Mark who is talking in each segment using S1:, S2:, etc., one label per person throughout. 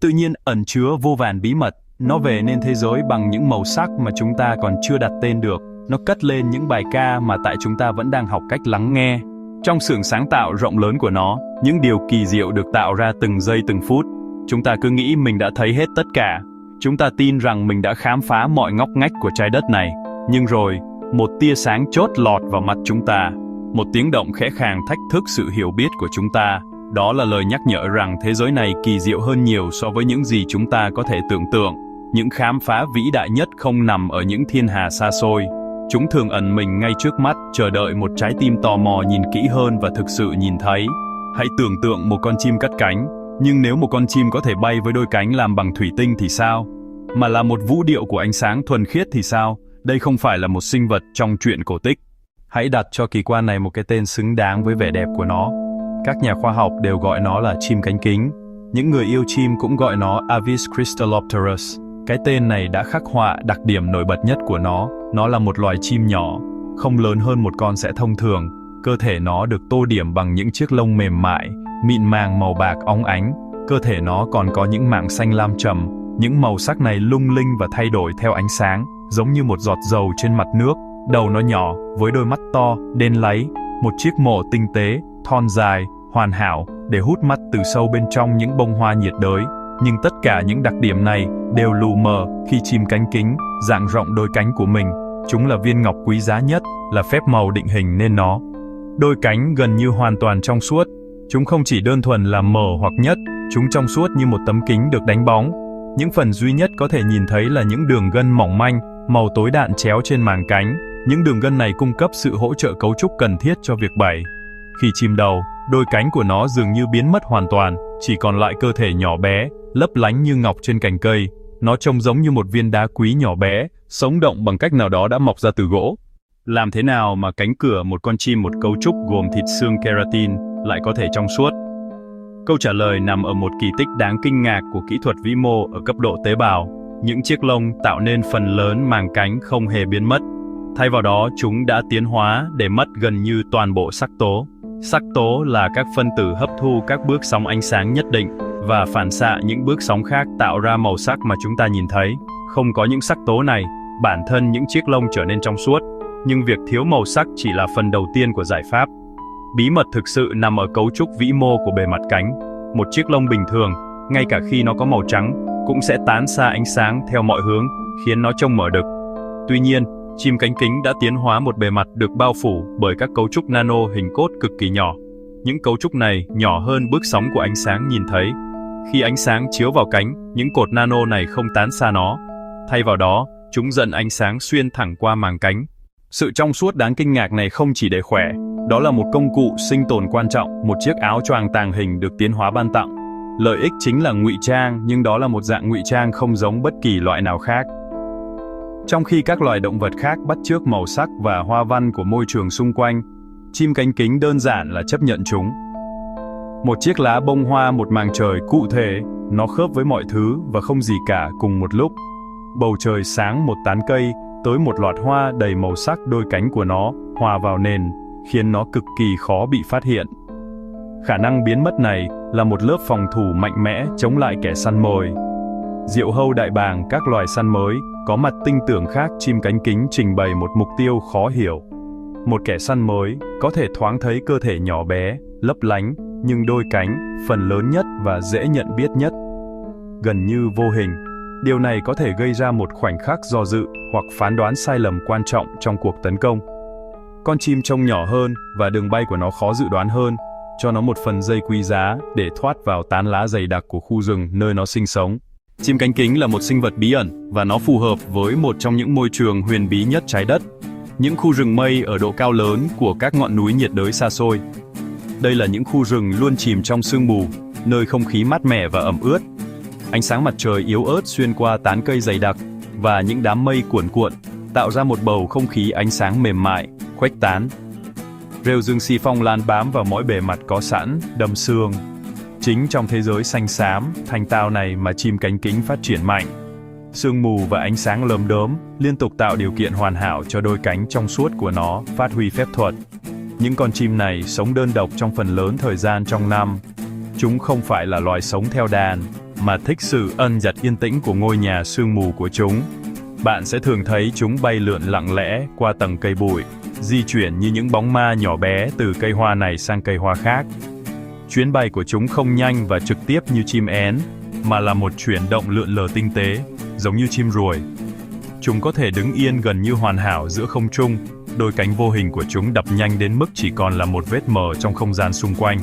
S1: tự nhiên ẩn chứa vô vàn bí mật. Nó về nên thế giới bằng những màu sắc mà chúng ta còn chưa đặt tên được. Nó cất lên những bài ca mà tại chúng ta vẫn đang học cách lắng nghe. Trong xưởng sáng tạo rộng lớn của nó, những điều kỳ diệu được tạo ra từng giây từng phút. Chúng ta cứ nghĩ mình đã thấy hết tất cả. Chúng ta tin rằng mình đã khám phá mọi ngóc ngách của trái đất này. Nhưng rồi, một tia sáng chót lọt vào mặt chúng ta. Một tiếng động khẽ khàng thách thức sự hiểu biết của chúng ta. Đó là lời nhắc nhở rằng thế giới này kỳ diệu hơn nhiều so với những gì chúng ta có thể tưởng tượng. Những khám phá vĩ đại nhất không nằm ở những thiên hà xa xôi. Chúng thường ẩn mình ngay trước mắt, chờ đợi một trái tim tò mò nhìn kỹ hơn và thực sự nhìn thấy. Hãy tưởng tượng một con chim cất cánh. Nhưng nếu một con chim có thể bay với đôi cánh làm bằng thủy tinh thì sao? Mà là một vũ điệu của ánh sáng thuần khiết thì sao? Đây không phải là một sinh vật trong truyện cổ tích. Hãy đặt cho kỳ quan này một cái tên xứng đáng với vẻ đẹp của nó. Các nhà khoa học đều gọi nó là chim cánh kính. Những người yêu chim cũng gọi nó Avis crystallopterus. Cái tên này đã khắc họa đặc điểm nổi bật nhất của nó. Nó là một loài chim nhỏ, không lớn hơn một con sẻ thông thường. Cơ thể nó được tô điểm bằng những chiếc lông mềm mại, mịn màng màu bạc óng ánh. Cơ thể nó còn có những mảng xanh lam trầm. Những màu sắc này lung linh và thay đổi theo ánh sáng, giống như một giọt dầu trên mặt nước. Đầu nó nhỏ, với đôi mắt to, đen láy. Một chiếc mỏ tinh tế, thon dài, hoàn hảo, để hút mắt từ sâu bên trong những bông hoa nhiệt đới. Nhưng tất cả những đặc điểm này đều lù mờ khi chim cánh kính dang rộng đôi cánh của mình. Chúng là viên ngọc quý giá nhất, là phép màu định hình nên nó. Đôi cánh gần như hoàn toàn trong suốt. Chúng không chỉ đơn thuần là mờ hoặc nhất, chúng trong suốt như một tấm kính được đánh bóng. Những phần duy nhất có thể nhìn thấy là những đường gân mỏng manh, màu tối đạn chéo trên màng cánh. Những đường gân này cung cấp sự hỗ trợ cấu trúc cần thiết cho việc bay. Khi chim đầu, đôi cánh của nó dường như biến mất hoàn toàn, chỉ còn lại cơ thể nhỏ bé, lấp lánh như ngọc trên cành cây. Nó trông giống như một viên đá quý nhỏ bé, sống động bằng cách nào đó đã mọc ra từ gỗ. Làm thế nào mà cánh cửa một con chim một cấu trúc gồm thịt xương keratin lại có thể trong suốt? Câu trả lời nằm ở một kỳ tích đáng kinh ngạc của kỹ thuật vĩ mô ở cấp độ tế bào. Những chiếc lông tạo nên phần lớn màng cánh không hề biến mất. Thay vào đó, chúng đã tiến hóa để mất gần như toàn bộ sắc tố. Sắc tố là các phân tử hấp thu các bước sóng ánh sáng nhất định và phản xạ những bước sóng khác tạo ra màu sắc mà chúng ta nhìn thấy. Không có những sắc tố này, bản thân những chiếc lông trở nên trong suốt. Nhưng việc thiếu màu sắc chỉ là phần đầu tiên của giải pháp. Bí mật thực sự nằm ở cấu trúc vĩ mô của bề mặt cánh. Một chiếc lông bình thường, ngay cả khi nó có màu trắng, cũng sẽ tán xa ánh sáng theo mọi hướng, khiến nó trông mở đực. Tuy nhiên, chim cánh kính đã tiến hóa một bề mặt được bao phủ bởi các cấu trúc nano hình cốt cực kỳ nhỏ. Những cấu trúc này nhỏ hơn bước sóng của ánh sáng nhìn thấy. Khi ánh sáng chiếu vào cánh, những cột nano này không tán xa nó. Thay vào đó, chúng dẫn ánh sáng xuyên thẳng qua màng cánh. Sự trong suốt đáng kinh ngạc này không chỉ để khỏe, đó là một công cụ sinh tồn quan trọng, một chiếc áo choàng tàng hình được tiến hóa ban tặng. Lợi ích chính là ngụy trang, nhưng đó là một dạng ngụy trang không giống bất kỳ loại nào khác. Trong khi các loài động vật khác bắt chước màu sắc và hoa văn của môi trường xung quanh, chim cánh kính đơn giản là chấp nhận chúng. Một chiếc lá bông hoa, một màng trời cụ thể, nó khớp với mọi thứ và không gì cả cùng một lúc. Bầu trời sáng, một tán cây, tới một loạt hoa đầy màu sắc, đôi cánh của nó hòa vào nền, khiến nó cực kỳ khó bị phát hiện. Khả năng biến mất này là một lớp phòng thủ mạnh mẽ chống lại kẻ săn mồi. Diệu hâu đại bàng, các loài săn mới, có mặt tinh tưởng khác. Chim cánh kính trình bày một mục tiêu khó hiểu. Một kẻ săn mới có thể thoáng thấy cơ thể nhỏ bé, lấp lánh, nhưng đôi cánh, phần lớn nhất và dễ nhận biết nhất, gần như vô hình. Điều này có thể gây ra một khoảnh khắc do dự hoặc phán đoán sai lầm quan trọng trong cuộc tấn công. Con chim trông nhỏ hơn và đường bay của nó khó dự đoán hơn, cho nó một phần dây quý giá để thoát vào tán lá dày đặc của khu rừng nơi nó sinh sống. Chim cánh kính là một sinh vật bí ẩn và nó phù hợp với một trong những môi trường huyền bí nhất trái đất, những khu rừng mây ở độ cao lớn của các ngọn núi nhiệt đới xa xôi. Đây là những khu rừng luôn chìm trong sương mù, nơi không khí mát mẻ và ẩm ướt. Ánh sáng mặt trời yếu ớt xuyên qua tán cây dày đặc và những đám mây cuồn cuộn, tạo ra một bầu không khí ánh sáng mềm mại, khuếch tán. Rêu rừng xì phong lan bám vào mỗi bề mặt có sẵn, đầm sương. Chính trong thế giới xanh xám, thanh tao này mà chim cánh kính phát triển mạnh. Sương mù và ánh sáng lấm đốm liên tục tạo điều kiện hoàn hảo cho đôi cánh trong suốt của nó phát huy phép thuật. Những con chim này sống đơn độc trong phần lớn thời gian trong năm. Chúng không phải là loài sống theo đàn, mà thích sự ân dật yên tĩnh của ngôi nhà sương mù của chúng. Bạn sẽ thường thấy chúng bay lượn lặng lẽ qua tầng cây bụi, di chuyển như những bóng ma nhỏ bé từ cây hoa này sang cây hoa khác. Chuyến bay của chúng không nhanh và trực tiếp như chim én, mà là một chuyển động lượn lờ tinh tế, giống như chim ruồi. Chúng có thể đứng yên gần như hoàn hảo giữa không trung, đôi cánh vô hình của chúng đập nhanh đến mức chỉ còn là một vết mờ trong không gian xung quanh.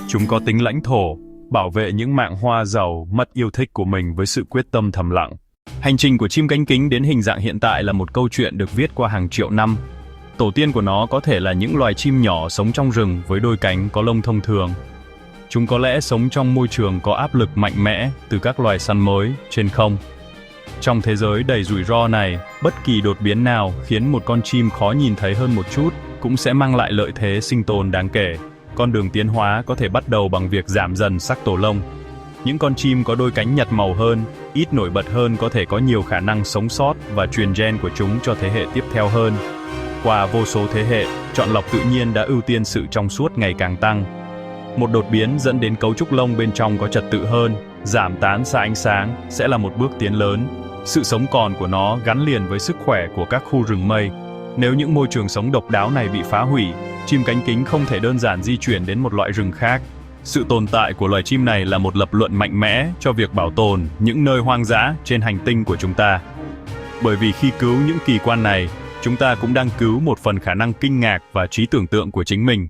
S1: Chúng có tính lãnh thổ, bảo vệ những mảng hoa giàu mất yêu thích của mình với sự quyết tâm thầm lặng. Hành trình của chim cánh cứng đến hình dạng hiện tại là một câu chuyện được viết qua hàng triệu năm. Tổ tiên của nó có thể là những loài chim nhỏ sống trong rừng với đôi cánh có lông thông thường. Chúng có lẽ sống trong môi trường có áp lực mạnh mẽ từ các loài săn mồi trên không. Trong thế giới đầy rủi ro này, bất kỳ đột biến nào khiến một con chim khó nhìn thấy hơn một chút cũng sẽ mang lại lợi thế sinh tồn đáng kể. Con đường tiến hóa có thể bắt đầu bằng việc giảm dần sắc tổ lông. Những con chim có đôi cánh nhạt màu hơn, ít nổi bật hơn có thể có nhiều khả năng sống sót và truyền gen của chúng cho thế hệ tiếp theo hơn. Qua vô số thế hệ, chọn lọc tự nhiên đã ưu tiên sự trong suốt ngày càng tăng. Một đột biến dẫn đến cấu trúc lông bên trong có trật tự hơn, giảm tán xa ánh sáng sẽ là một bước tiến lớn. Sự sống còn của nó gắn liền với sức khỏe của các khu rừng mây. Nếu những môi trường sống độc đáo này bị phá hủy, chim cánh cứng không thể đơn giản di chuyển đến một loại rừng khác. Sự tồn tại của loài chim này là một lập luận mạnh mẽ cho việc bảo tồn những nơi hoang dã trên hành tinh của chúng ta. Bởi vì khi cứu những kỳ quan này, chúng ta cũng đang cứu một phần khả năng kinh ngạc và trí tưởng tượng của chính mình.